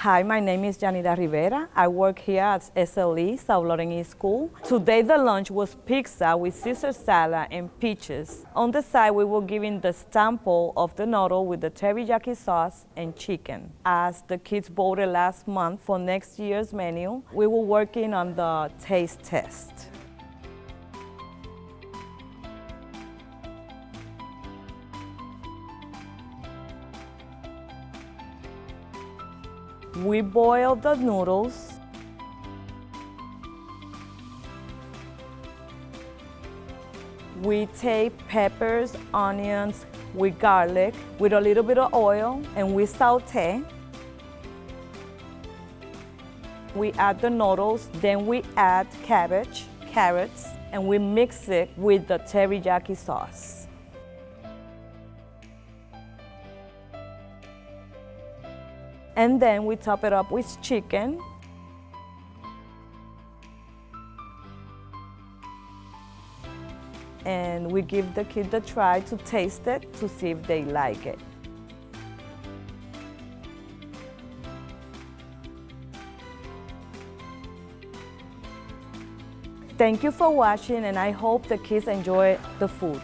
Hi, my name is Yanira Rivera. I work here at SLE, South Loren East School. Today the lunch was pizza with Caesar salad and peaches. On the side we were giving the sample of the noodle with the teriyaki sauce and chicken. As the kids voted last month for next year's menu, we were working on the taste test. We boil the noodles. We take peppers, onions, with garlic, with a little bit of oil, and we saute. We add the noodles, then we add cabbage, carrots, and we mix it with the teriyaki sauce. And then we top it up with chicken. And we give the kids a try to taste it to see if they like it. Thank you for watching, and I hope the kids enjoy the food.